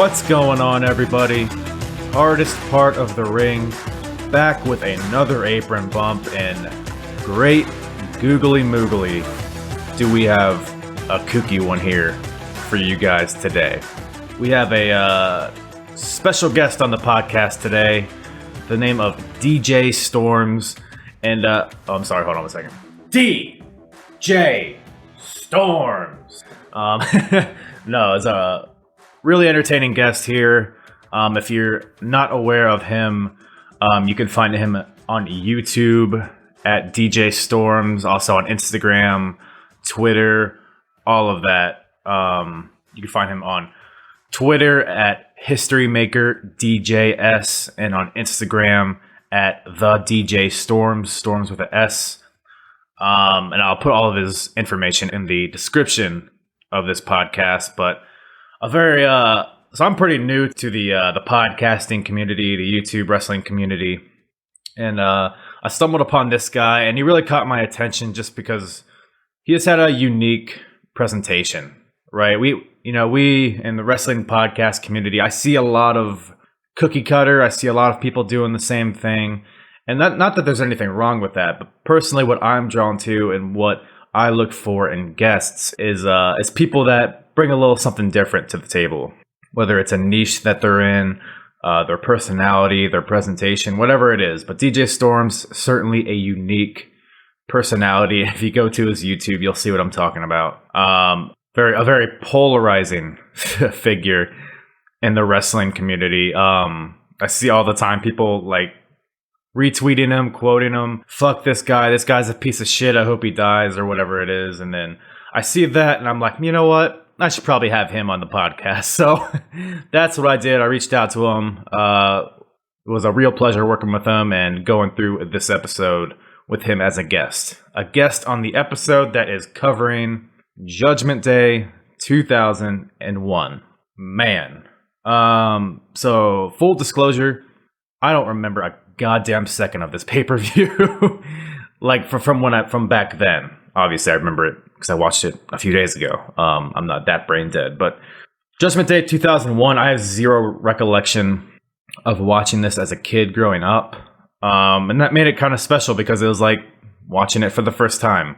What's going on, everybody? Hardest part of the ring, back with another apron bump, and great googly moogly do we have a kooky one here for you guys today. We have a special guest on the podcast today, the name of DJ Storms, and I'm sorry, hold on a second. DJ Storms. No, it's a really entertaining guest here. If you're not aware of him, you can find him on YouTube at DJ Storms, also on Instagram, Twitter, all of that. You can find him on Twitter at HistoryMakerDJS and on Instagram at the DJ Storms, Storms with an S. And I'll put all of his information in the description of this podcast. But so I'm pretty new to the podcasting community, the YouTube wrestling community, and I stumbled upon this guy, and he really caught my attention just because he has had a unique presentation. Right? We in the wrestling podcast community, I see a lot of cookie cutter. I see a lot of people doing the same thing. And not that there's anything wrong with that, but personally what I'm drawn to and what I look for in guests is people that bring a little something different to the table. Whether it's a niche that they're in, their personality, their presentation, whatever it is. But DJ Storms, certainly a unique personality. If you go to his YouTube, you'll see what I'm talking about. A very polarizing figure in the wrestling community. I see all the time people like retweeting him, quoting him, fuck this guy's a piece of shit, I hope he dies, or whatever it is. And then I see that and I'm like, you know what? I should probably have him on the podcast. So that's what I did. I reached out to him. It was a real pleasure working with him and going through this episode with him as a guest. A guest on the episode that is covering Judgment Day 2001. Man. So full disclosure, I don't remember a goddamn second of this pay-per-view. Like from back then. Obviously, I remember it because I watched it a few days ago. I'm not that brain dead, but Judgment Day 2001, I have zero recollection of watching this as a kid growing up. And that made it kind of special because it was like watching it for the first time.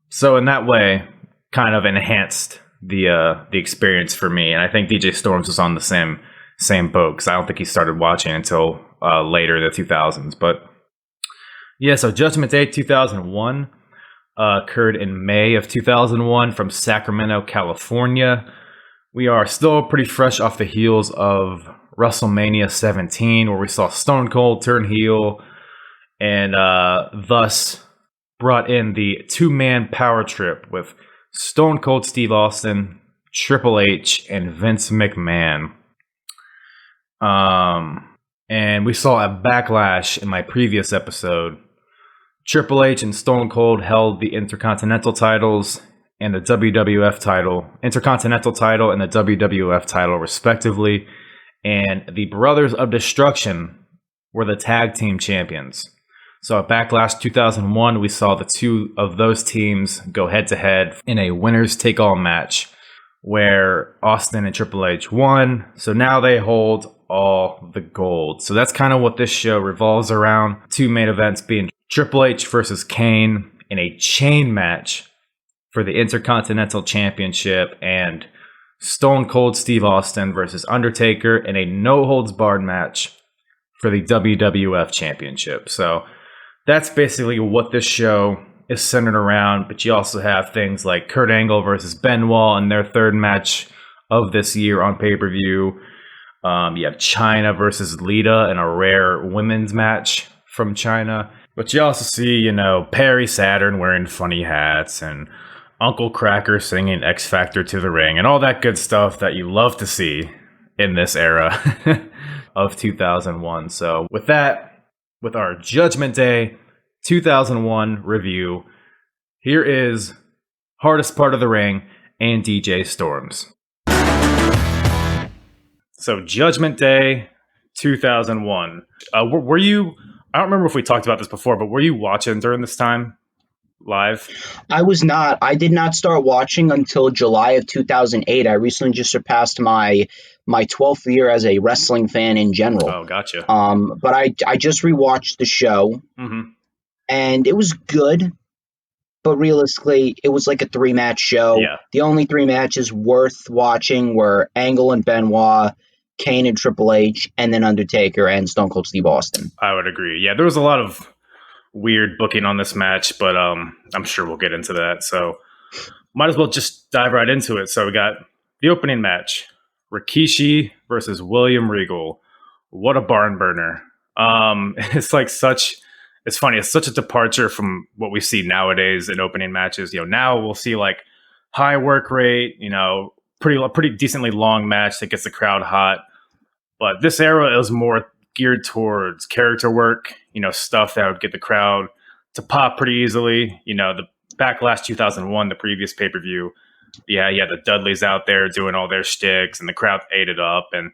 So in that way, kind of enhanced the experience for me. And I think DJ Storms was on the same boat because I don't think he started watching until later in the 2000s. But yeah, so Judgment Day 2001 occurred in May of 2001 from Sacramento, California. We are still pretty fresh off the heels of WrestleMania 17, where we saw Stone Cold turn heel and thus brought in the two-man power trip with Stone Cold Steve Austin, Triple H, and Vince McMahon. And we saw a backlash in my previous episode. Triple H and Stone Cold held the Intercontinental titles and the WWF title, Intercontinental title and the WWF title respectively. And the Brothers of Destruction were the tag team champions. So at Backlash 2001, we saw the two of those teams go head to head in a winners take all match where Austin and Triple H won. So now they hold all the gold. So that's kind of what this show revolves around. Two main events being Triple H versus Kane in a chain match for the Intercontinental Championship, and Stone Cold Steve Austin versus Undertaker in a no-holds-barred match for the WWF Championship. So that's basically what this show is centered around. But you also have things like Kurt Angle versus Benoit in their third match of this year on pay-per-view. You have Chyna versus Lita in a rare women's match from Chyna. But you also see, Perry Saturn wearing funny hats and Uncle Kracker singing X Factor to the ring and all that good stuff that you love to see in this era of 2001. So with that, with our Judgment Day 2001 review, here is Hardest Part of the Ring and DJ Storms. So Judgment Day 2001. Were you, I don't remember if we talked about this before, but were you watching during this time? live? I was not. I did not start watching until July of 2008. I recently just surpassed my 12th year as a wrestling fan in general. Oh, gotcha. But I just rewatched the show, and it was good. But realistically, it was like a 3-match show. Yeah. The only 3 matches worth watching were Angle and Benoit, Kane and Triple H, and then Undertaker and Stone Cold Steve Austin. I would agree. Yeah, there was a lot of weird booking on this match, but I'm sure we'll get into that. So might as well just dive right into it. So we got the opening match, Rikishi versus William Regal. What a barn burner. It's funny. It's such a departure from what we see nowadays in opening matches. Now we'll see like high work rate, pretty decently long match that gets the crowd hot. But this era is more geared towards character work, stuff that would get the crowd to pop pretty easily. The Backlash 2001, the previous pay-per-view. Yeah, you had the Dudleys out there doing all their shticks and the crowd ate it up. And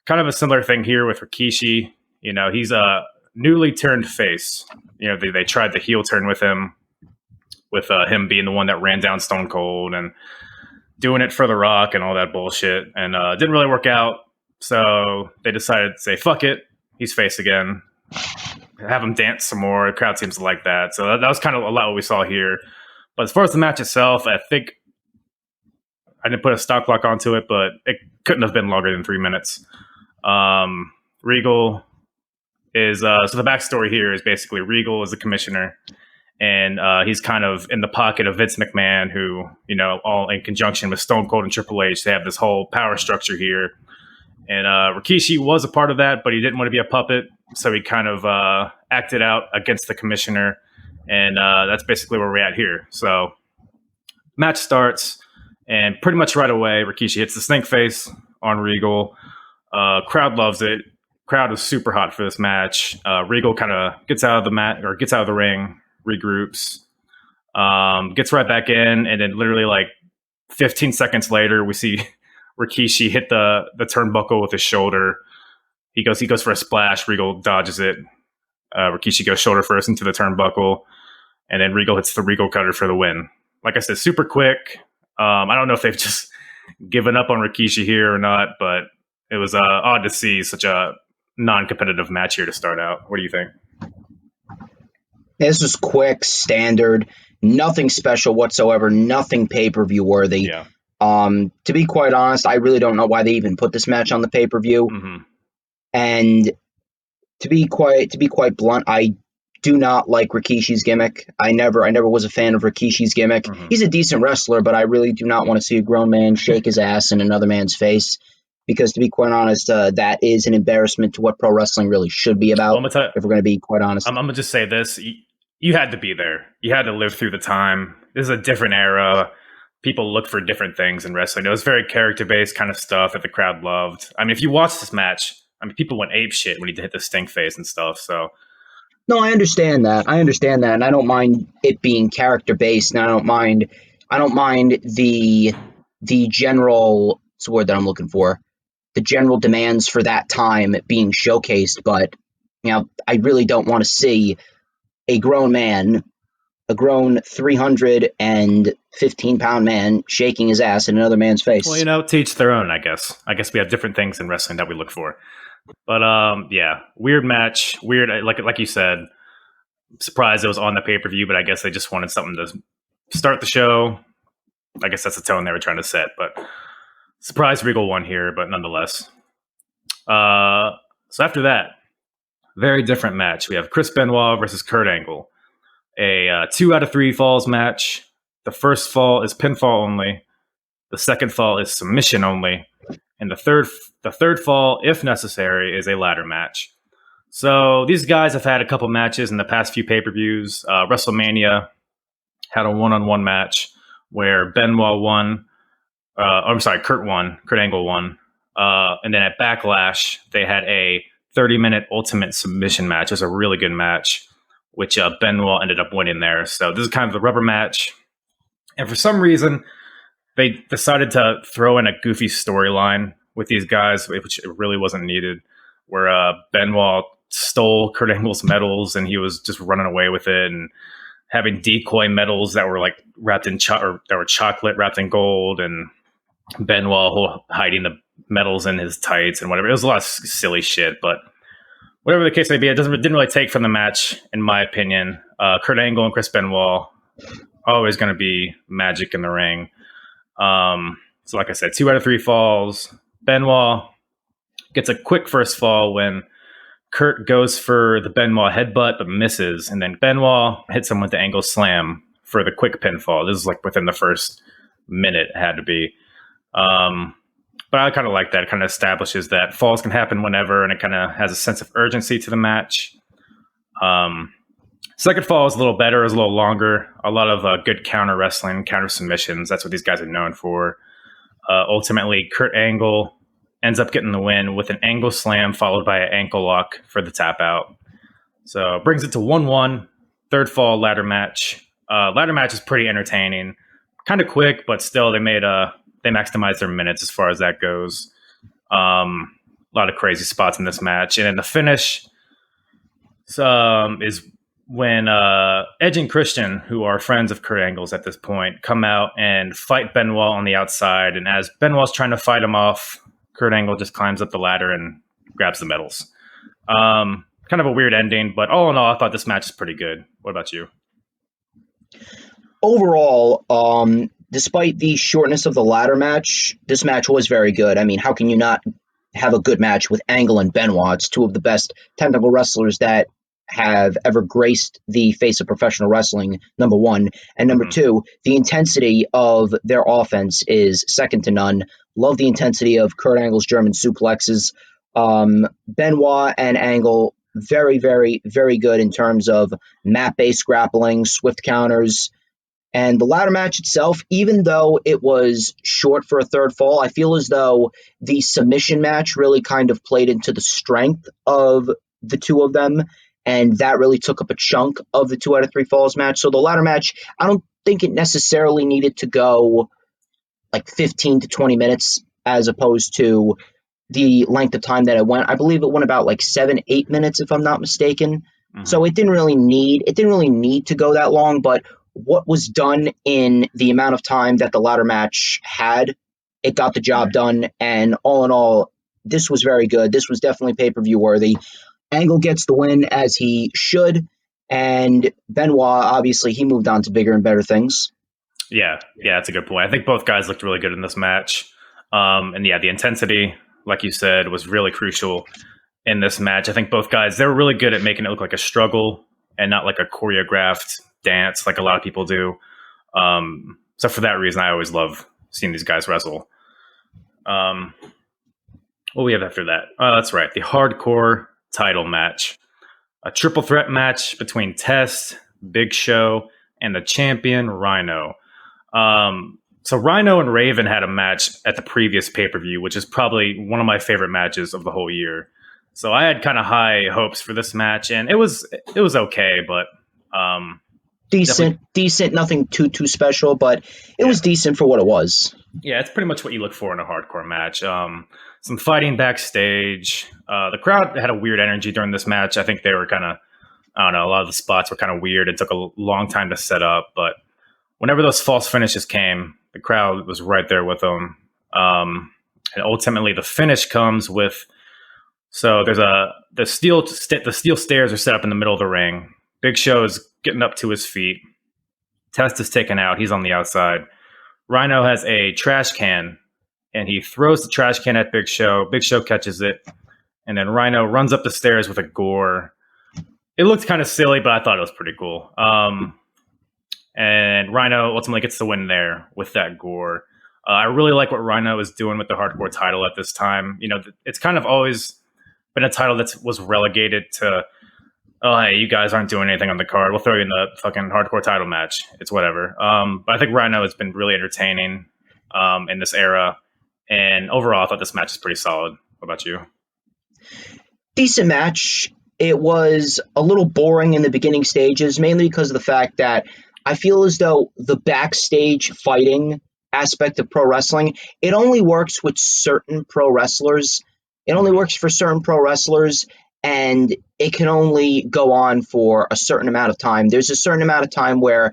kind of a similar thing here with Rikishi. He's a newly turned face. They tried the heel turn with him being the one that ran down Stone Cold and doing it for The Rock and all that bullshit. And it didn't really work out. So they decided to say, fuck it. He's face again. Have him dance some more. The crowd seems to like that. So that was kind of a lot what we saw here. But as far as the match itself, I think I didn't put a stock clock onto it, but it couldn't have been longer than 3 minutes. Regal is so the backstory here is basically Regal is the commissioner, and he's kind of in the pocket of Vince McMahon, who all in conjunction with Stone Cold and Triple H, they have this whole power structure here. And Rikishi was a part of that, but he didn't want to be a puppet, so he kind of acted out against the commissioner, and that's basically where we're at here. So match starts, and pretty much right away, Rikishi hits the snake face on Regal. Crowd loves it. Crowd is super hot for this match. Regal kind of gets out of the ring, regroups, gets right back in, and then literally like 15 seconds later, we see Rikishi hit the turnbuckle with his shoulder. He goes for a splash. Regal dodges it. Rikishi goes shoulder first into the turnbuckle, and then Regal hits the Regal cutter for the win. Like I said, super quick. I don't know if they've just given up on Rikishi here or not, but it was odd to see such a non-competitive match here to start out. What do you think? This was quick, standard, nothing special whatsoever, nothing pay-per-view worthy. Yeah. To be quite honest, I really don't know why they even put this match on the pay-per-view. Mm-hmm. And to be quite blunt, I do not like Rikishi's gimmick. I never was a fan of Rikishi's gimmick. Mm-hmm. He's a decent wrestler, but I really do not want to see a grown man shake his ass in another man's face. Because to be quite honest, that is an embarrassment to what pro wrestling really should be about. Well, if we're going to be quite honest, I'm going to just say this: you had to be there. You had to live through the time. This is a different era. People look for different things in wrestling. It was very character-based kind of stuff that the crowd loved. I mean, if you watch this match, people went ape shit when he hit the stink face and stuff. So, no, I understand that, and I don't mind it being character-based. And I don't mind the general. What's the word that I'm looking for? The general demands for that time being showcased, but I really don't want to see a grown 315-pound man shaking his ass in another man's face. Well, to each their own, I guess. I guess we have different things in wrestling that we look for. But yeah, weird match, weird. Like you said, I'm surprised it was on the pay-per-view, but I guess they just wanted something to start the show. I guess that's the tone they were trying to set, but. Surprise Regal won here, but nonetheless. So after that, very different match. We have Chris Benoit versus Kurt Angle. A 2 out of 3 falls match. The first fall is pinfall only. The second fall is submission only. And the third fall, if necessary, is a ladder match. So these guys have had a couple matches in the past few pay-per-views. WrestleMania had a one-on-one match where Benoit won. Kurt won. Kurt Angle won. And then at Backlash, they had a 30-minute ultimate submission match. It was a really good match, which Benoit ended up winning there. So this is kind of the rubber match. And for some reason, they decided to throw in a goofy storyline with these guys, which it really wasn't needed, where Benoit stole Kurt Angle's medals and he was just running away with it and having decoy medals that were like wrapped in that were chocolate wrapped in gold, and Benoit hiding the medals in his tights and whatever. It was a lot of silly shit, but whatever the case may be, didn't really take from the match, in my opinion. Kurt Angle and Chris Benoit, always going to be magic in the ring. So like I said, 2 out of 3 falls. Benoit gets a quick first fall when Kurt goes for the Benoit headbutt but misses, and then Benoit hits him with the Angle slam for the quick pinfall. This is like within the first minute, it had to be. But I kind of like that. It kind of establishes that falls can happen whenever, and it kind of has a sense of urgency to the match. Second fall is a little better, is a little longer. A lot of good counter wrestling, counter submissions. That's what these guys are known for. Ultimately, Kurt Angle ends up getting the win with an Angle slam followed by an ankle lock for the tap out. So brings it to 1-1. Third fall ladder match. Ladder match is pretty entertaining. Kind of quick, but still they maximized their minutes as far as that goes. A lot of crazy spots in this match. And then the finish is when Edge and Christian, who are friends of Kurt Angle's at this point, come out and fight Benoit on the outside. And as Benoit's trying to fight him off, Kurt Angle just climbs up the ladder and grabs the medals. Kind of a weird ending, but all in all, I thought this match is pretty good. What about you? Overall, despite the shortness of the ladder match, this match was very good. I mean, how can you not have a good match with Angle and Benoit? It's two of the best technical wrestlers that have ever graced the face of professional wrestling, number one. And number two, the intensity of their offense is second to none. Love the intensity of Kurt Angle's German suplexes. Benoit and Angle, very, very, very good in terms of mat-based grappling, swift counters. And the ladder match itself, even though it was short for a third fall, I feel as though the submission match really kind of played into the strength of the two of them. And that really took up a chunk of the 2 out of 3 falls match. So the ladder match, I don't think it necessarily needed to go like 15 to 20 minutes as opposed to the length of time that it went. I believe it went about like 7-8 minutes, if I'm not mistaken. So it didn't really need to go that long, but what was done in the amount of time that the ladder match had, it got the job done. And all in all, this was very good. This was definitely pay-per-view worthy. Angle gets the win, as he should, and Benoit, obviously, he moved on to bigger and better things. Yeah, that's a good point. I think both guys looked really good in this match. And yeah, the intensity, like you said, was really crucial in this match. I think both guys, they were really good at making it look like a struggle and not like a choreographed dance like a lot of people do. So for that reason, I always love seeing these guys wrestle. What we have after that? That's right, the hardcore title match. A triple threat match between Test, Big Show, and the champion, Rhino. So Rhino and Raven had a match at the previous pay-per-view, which is probably one of my favorite matches of the whole year. So I had kind of high hopes for this match, and it was okay, but decent, nothing too special, but it was decent for what it was. Yeah, it's pretty much what you look for in a hardcore match. Some fighting backstage. The crowd had a weird energy during this match. I think they were kind of, I don't know, a lot of the spots were kind of weird. It took a long time to set up, but whenever those false finishes came, the crowd was right there with them. And ultimately, the finish comes with, so there's the steel stairs are set up in the middle of the ring. Big Show is getting up to his feet. Test is taken out. He's on the outside. Rhino has a trash can, and he throws the trash can at Big Show. Big Show catches it, and then Rhino runs up the stairs with a gore. It looked kind of silly, but I thought it was pretty cool. And Rhino ultimately gets the win there with that gore. I really like what Rhino is doing with the hardcore title at this time. You know, it's kind of always been a title that was relegated to, oh, hey, you guys aren't doing anything on the card. We'll throw you in the fucking hardcore title match. It's whatever. But I think Rhino has been really entertaining in this era. And overall, I thought this match is pretty solid. What about you? Decent match. It was a little boring in the beginning stages, mainly because of the fact that I feel as though the backstage fighting aspect of pro wrestling, it only works with certain pro wrestlers. It only works for certain pro wrestlers. and it can only go on for a certain amount of time. There's a certain amount of time where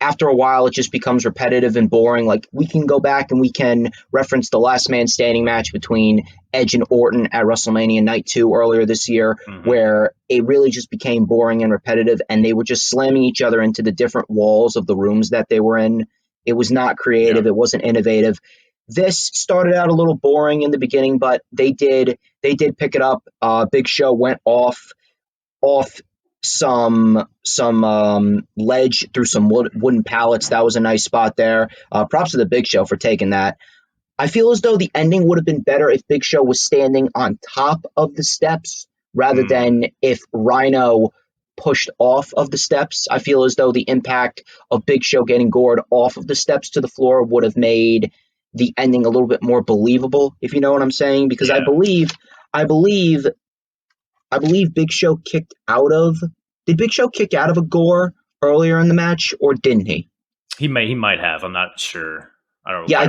after a while it just becomes repetitive and boring. Like, we can go back and we can reference the last man standing match between Edge and Orton at WrestleMania Night 2 earlier this year, where it really just became boring and repetitive, and they were just slamming each other into the different walls of the rooms that they were in. It was not creative. It wasn't innovative. This started out a little boring in the beginning, but they did pick it up. Big Show went off some ledge through some wooden pallets. That was a nice spot there. Props to the Big Show for taking that. I feel as though the ending would have been better if Big Show was standing on top of the steps rather than if Rhino pushed off of the steps. I feel as though the impact of Big Show getting gored off of the steps to the floor would have made the ending a little bit more believable, if you know what I'm saying, because I believe Big Show kicked out of. Did Big Show kick out of a gore earlier in the match, or didn't he? He might have. I'm not sure. I don't. Yeah, I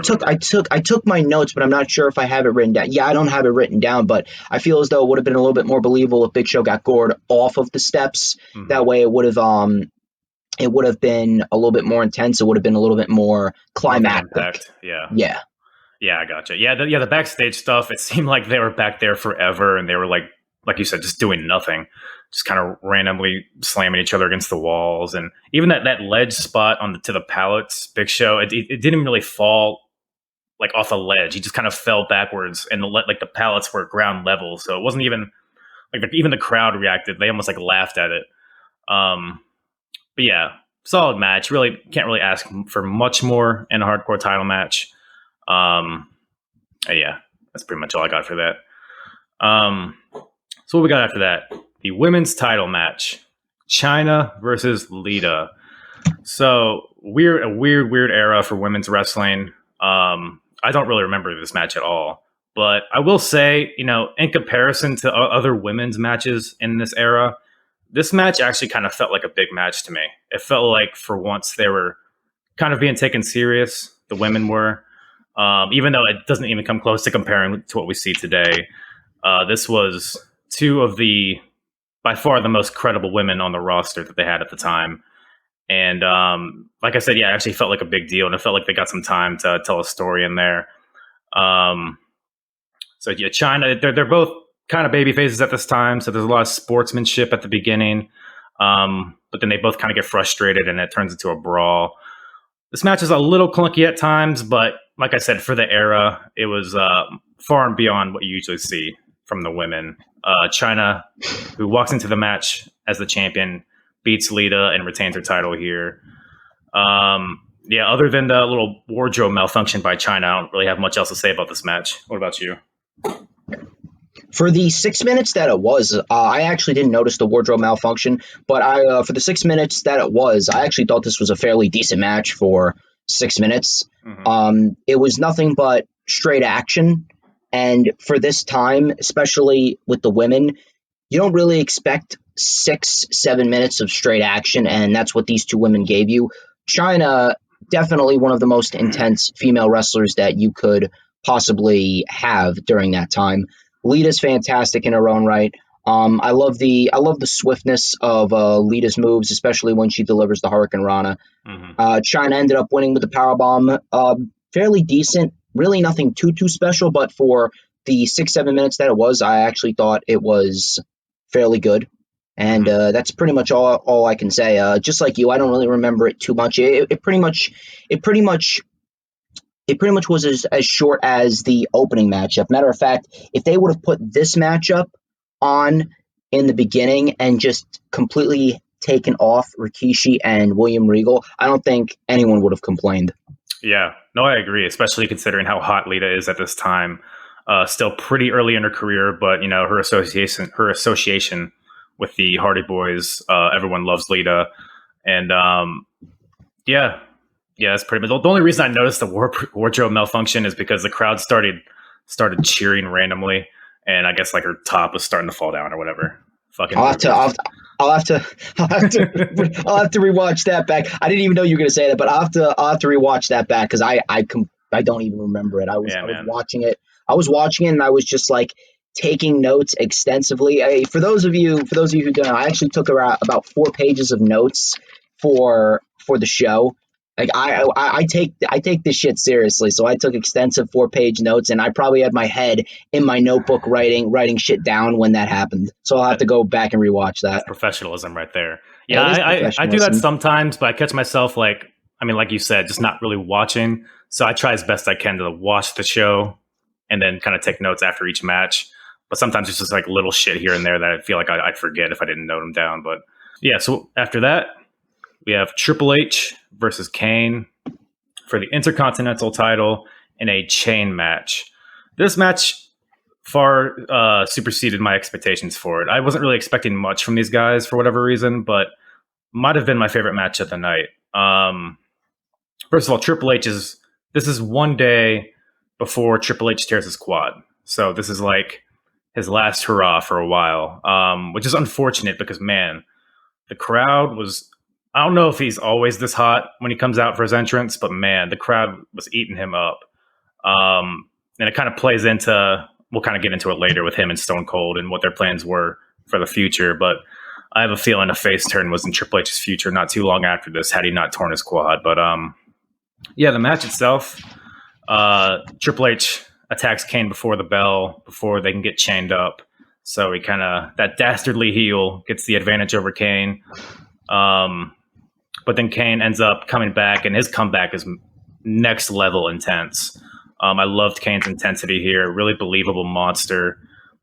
took my notes, but I'm not sure if I have it written down. Yeah, I don't have it written down, but I feel as though it would have been a little bit more believable if Big Show got gored off of the steps. That way, it would have been a little bit more intense. It would have been a little bit more climactic. Yeah. I gotcha. The backstage stuff. It seemed like they were back there forever, and they were like you said, just doing nothing, just kind of randomly slamming each other against the walls. And even that ledge spot to the pallets, Big Show, it didn't really fall like off a ledge. He just kind of fell backwards, and the pallets were ground level, so it wasn't even like even the crowd reacted. They almost like laughed at it. But yeah, solid match. Really can't really ask for much more in a hardcore title match. Yeah, that's pretty much all I got for that. So what we got after that? The women's title match, Chyna versus Lita. So a weird era for women's wrestling. I don't really remember this match at all, but I will say, in comparison to other women's matches in this era, this match actually kind of felt like a big match to me. It felt like for once they were kind of being taken serious. The women were, even though it doesn't even come close to comparing to what we see today. This was two of by far the most credible women on the roster that they had at the time. And like I said, it actually felt like a big deal, and it felt like they got some time to tell a story in there. Chyna, they're both kind of baby faces at this time, so there's a lot of sportsmanship at the beginning. But then they both kind of get frustrated, and it turns into a brawl. This match is a little clunky at times, but like I said, for the era, it was far and beyond what you usually see from the women. Chyna, who walks into the match as the champion, beats Lita and retains her title here. Other than the little wardrobe malfunction by Chyna, I don't really have much else to say about this match. What about you? For the 6 minutes that it was, I actually didn't notice the wardrobe malfunction, but for the 6 minutes that it was, I actually thought this was a fairly decent match for 6 minutes. It was nothing but straight action. And for this time, especially with the women, you don't really expect 6-7 minutes of straight action, and that's what these two women gave you. Chyna, definitely one of the most intense female wrestlers that you could possibly have during that time. Lita's fantastic in her own right. I love the swiftness of Lita's moves, especially when she delivers the Hurricane Rana. Chyna ended up winning with the powerbomb. Fairly decent. Really nothing too special, but for the 6-7 minutes that it was, I actually thought it was fairly good. And that's pretty much all I can say. Just like you, I don't really remember it too much. It pretty much was as short as the opening matchup. Matter of fact, if they would have put this matchup on in the beginning and just completely taken off Rikishi and William Regal, I don't think anyone would have complained. Yeah, no, I agree, especially considering how hot Lita is at this time. Still pretty early in her career, but her association with the Hardy Boys, everyone loves Lita, and that's pretty much the only reason I noticed the wardrobe malfunction is because the crowd started cheering randomly, and I guess like her top was starting to fall down or whatever. Fucking. I'll have to rewatch that back. I didn't even know you were going to say that, but I'll have to rewatch that back because I don't even remember it. I was watching it. And I was just like, taking notes extensively. For those of you who don't know, I actually took about 4 pages of notes for the show. Like I take this shit seriously, so I took extensive 4-page notes, and I probably had my head in my notebook writing shit down when that happened. So I'll have to go back and rewatch that. That's professionalism right there. Yeah, I do that sometimes, but I catch myself like you said, just not really watching. So I try as best I can to watch the show and then kind of take notes after each match. But sometimes it's just like little shit here and there that I feel like I'd forget if I didn't note them down. But yeah, so after that, we have Triple H versus Kane for the Intercontinental title in a chain match. This match far superseded my expectations for it. I wasn't really expecting much from these guys for whatever reason, but might have been my favorite match of the night. First of all, this is one day before Triple H tears his quad. So this is like his last hurrah for a while, which is unfortunate because, man, the crowd was... I don't know if he's always this hot when he comes out for his entrance, but, man, the crowd was eating him up. And it kind of plays into... We'll kind of get into it later with him and Stone Cold and what their plans were for the future, but I have a feeling a face turn was in Triple H's future not too long after this, had he not torn his quad. But, yeah, the match itself, Triple H attacks Kane before the bell, before they can get chained up. So he kind of, that dastardly heel gets the advantage over Kane. But then Kane ends up coming back, and his comeback is next level intense. I loved Kane's intensity here. Really believable monster.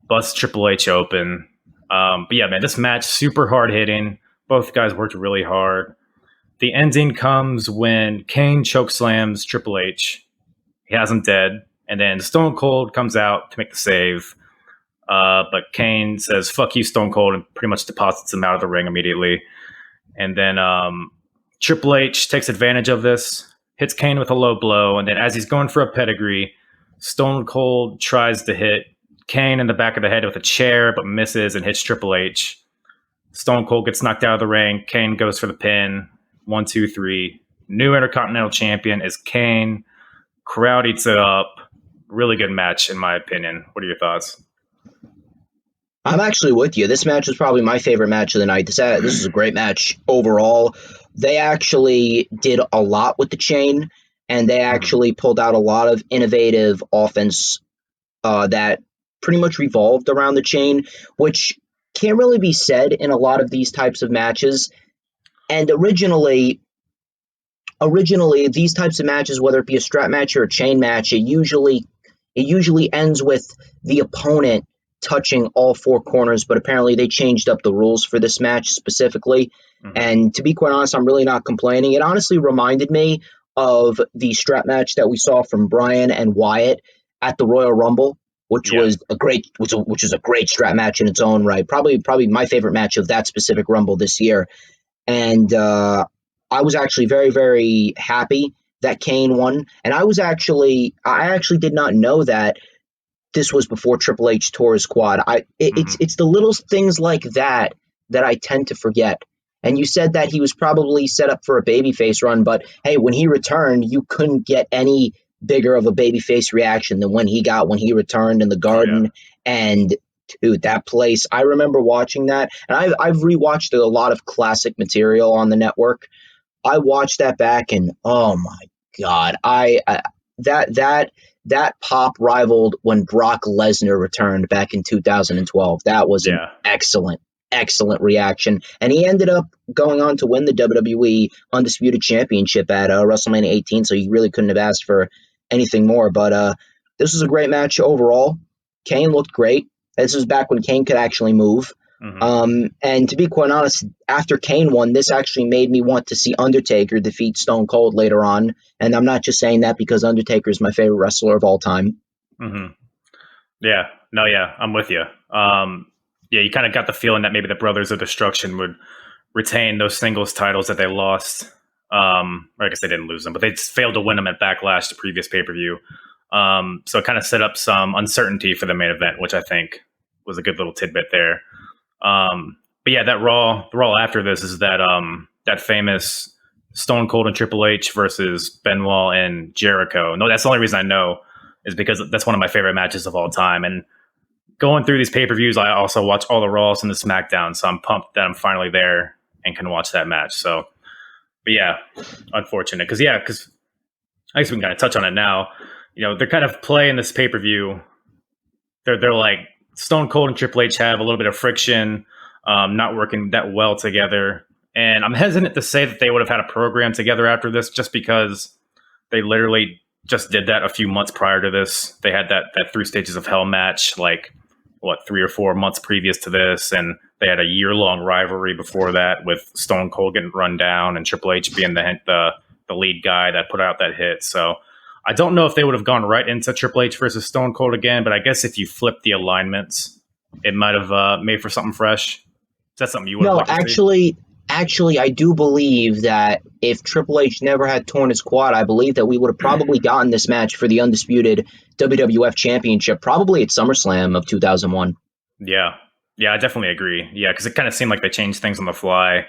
Busts Triple H open. But yeah, man, this match, super hard hitting. Both guys worked really hard. The ending comes when Kane chokeslams Triple H. He has him dead. And then Stone Cold comes out to make the save. But Kane says, "Fuck you, Stone Cold," and pretty much deposits him out of the ring immediately. And then Triple H takes advantage of this, hits Kane with a low blow, and then as he's going for a pedigree, Stone Cold tries to hit Kane in the back of the head with a chair, but misses and hits Triple H. Stone Cold gets knocked out of the ring. Kane goes for the pin. 1, 2, 3. New Intercontinental Champion is Kane. Crowd eats it up. Really good match, in my opinion. What are your thoughts? I'm actually with you. This match was probably my favorite match of the night. This is a great match overall. They actually did a lot with the chain, and they actually pulled out a lot of innovative offense that pretty much revolved around the chain, which can't really be said in a lot of these types of matches. And originally these types of matches, whether it be a strap match or a chain match, it usually ends with the opponent touching all 4 corners, but apparently they changed up the rules for this match specifically. And to be quite honest, I'm really not complaining. It honestly reminded me of the strap match that we saw from Bryan and Wyatt at the Royal Rumble, which was a great strap match in its own right. Probably my favorite match of that specific Rumble this year. And I was actually very, very happy that Kane won. And I actually did not know that this was before Triple H tore his quad. It's the little things like that I tend to forget. And you said that he was probably set up for a babyface run, but hey, when he returned, you couldn't get any bigger of a babyface reaction than when he returned in the Garden. Oh, yeah. And dude, that place, I remember watching that, and I've rewatched a lot of classic material on the network. I watched that back, and oh my God, that pop rivaled when Brock Lesnar returned back in 2012. That was an excellent reaction. And he ended up going on to win the WWE Undisputed Championship at WrestleMania 18, so he really couldn't have asked for anything more. But this was a great match overall. Kane looked great. This was back when Kane could actually move. And to be quite honest, after Kane won, this actually made me want to see Undertaker defeat Stone Cold later on. And I'm not just saying that because Undertaker is my favorite wrestler of all time. Yeah, I'm with you. Yeah, you kind of got the feeling that maybe the Brothers of Destruction would retain those singles titles that they lost. I guess they didn't lose them, but they failed to win them at Backlash, the previous pay-per-view. So it kind of set up some uncertainty for the main event, which I think was a good little tidbit there. But yeah, the Raw after this is that famous Stone Cold and Triple H versus Benoit and Jericho. No, that's the only reason I know is because that's one of my favorite matches of all time. And going through these pay-per-views, I also watch all the Raws and the SmackDown, so I'm pumped that I'm finally there and can watch that match. So, but yeah, unfortunate because I guess we can kind of touch on it now. They're kind of playing this pay-per-view. They're like Stone Cold and Triple H have a little bit of friction, not working that well together. And I'm hesitant to say that they would have had a program together after this, just because they literally just did that a few months prior to this. They had that 3 Stages of Hell match, 3 or 4 months previous to this, and they had a year-long rivalry before that with Stone Cold getting run down and Triple H being the lead guy that put out that hit. So I don't know if they would have gone right into Triple H versus Stone Cold again, but I guess if you flip the alignments, it might have made for something fresh. Is that something you would have liked to see? Actually, I do believe that if Triple H never had torn his quad, I believe that we would have probably gotten this match for the undisputed WWF Championship, probably at SummerSlam of 2001. Yeah, I definitely agree. Yeah, because it kind of seemed like they changed things on the fly.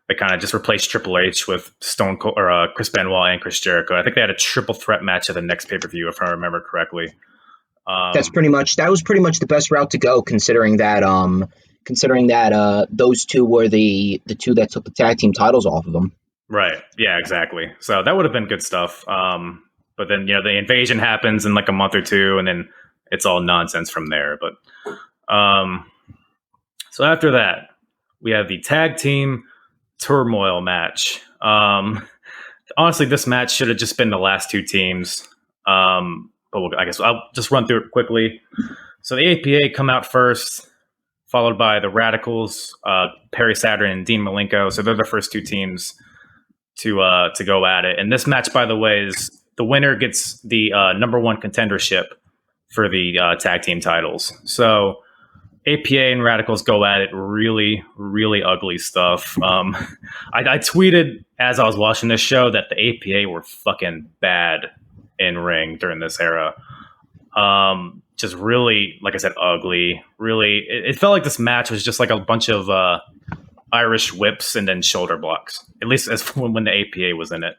They kind of just replaced Triple H with Stone Cold or Chris Benoit and Chris Jericho. I think they had a triple threat match at the next pay-per-view, if I remember correctly. That was pretty much the best route to go, considering that those two were the two that took the tag team titles off of them. Right. Yeah, exactly. So that would have been good stuff. But then, the invasion happens in like a month or two, and then it's all nonsense from there. But so after that, we have the tag team turmoil match. Honestly, this match should have just been the last 2 teams. But I guess I'll just run through it quickly. So the APA come out first, followed by the Radicals, Perry Saturn and Dean Malenko. So they're the first 2 teams to go at it. And this match, by the way, is the winner gets the number 1 contendership for the tag team titles. So APA and Radicals go at it. Really, really ugly stuff. I tweeted as I was watching this show that the APA were fucking bad in ring during this era. Just really, like I said, ugly. Really, it felt like this match was just like a bunch of Irish whips and then shoulder blocks. At least as when the APA was in it.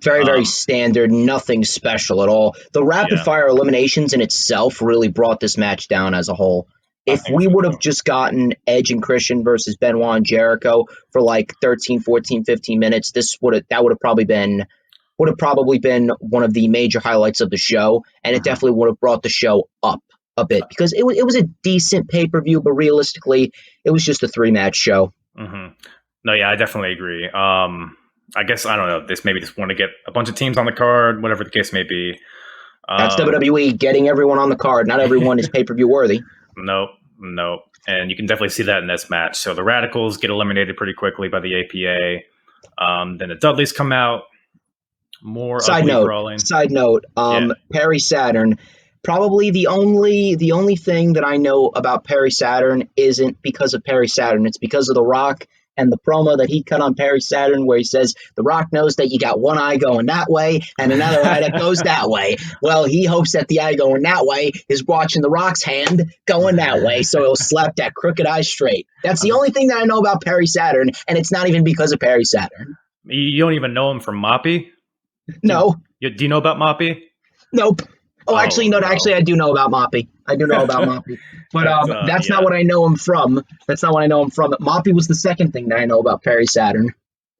Very, very standard, nothing special at all. The rapid fire eliminations in itself really brought this match down as a whole. If we would have just gotten Edge and Christian versus Benoit and Jericho for like 13, 14, 15 minutes, that would have probably been one of the major highlights of the show, and it definitely would have brought the show up a bit, because it was a decent pay-per-view, but realistically, it was just a 3-match show. Mm-hmm. No, yeah, I definitely agree. I guess, I don't know, maybe just want to get a bunch of teams on the card, whatever the case may be. That's WWE, getting everyone on the card. Not everyone is pay-per-view worthy. Nope. And you can definitely see that in this match. So the Radicals get eliminated pretty quickly by the APA. Then the Dudleys come out. More Side note, Perry Saturn, probably the only thing that I know about Perry Saturn isn't because of Perry Saturn. It's because of The Rock and the promo that he cut on Perry Saturn, where he says, The Rock knows that you got one eye going that way and another eye that goes that way. Well, he hopes that the eye going that way is watching The Rock's hand going that way, so he'll slap that crooked eye straight. That's the only thing that I know about Perry Saturn, and it's not even because of Perry Saturn. You don't even know him from Moppy? No. Do you know about Moppy? Nope. Actually, I do know about Moppy. But that's not what I know him from. Moppy was the second thing that I know about Perry Saturn.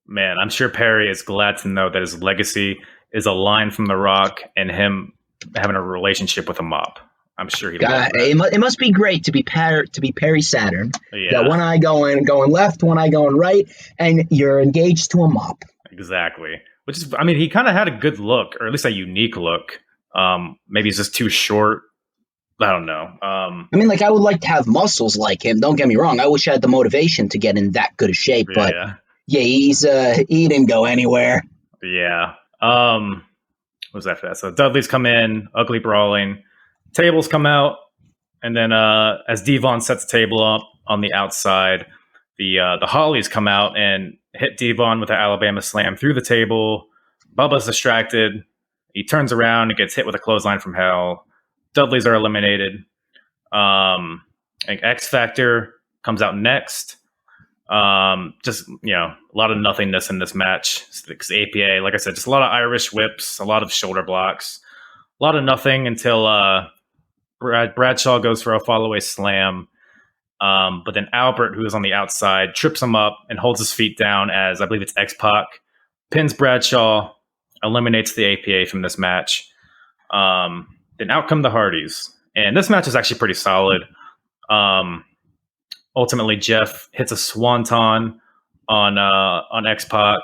Man, I'm sure Perry is glad to know that his legacy is a line from The Rock and him having a relationship with a mop. I'm sure he loves that. It must be great to be Perry Saturn. Yeah. Got one eye going left, one eye going right, and you're engaged to a mop. Exactly. Which is, I mean, he kind of had a good look, or at least a unique look. Maybe he's just too short. I don't know. I mean, like, I would like to have muscles like him. Don't get me wrong. I wish I had the motivation to get in that good a shape. But he didn't go anywhere. Yeah. What was after that? So Dudley's come in, ugly brawling. Tables come out, and then as Devon sets the table up on the outside, the Hollies come out and hit Devon with an Alabama slam through the table. Bubba's distracted. He turns around and gets hit with a clothesline from hell. Dudleys are eliminated. X Factor comes out next. Just, a lot of nothingness in this match. Because APA, like I said, just a lot of Irish whips, a lot of shoulder blocks, a lot of nothing until Bradshaw goes for a fall-away slam. But then Albert, who is on the outside, trips him up and holds his feet down as I believe it's X-Pac, pins Bradshaw, eliminates the APA from this match. Then out come the Hardys. And this match is actually pretty solid. Ultimately, Jeff hits a swanton on X-Pac.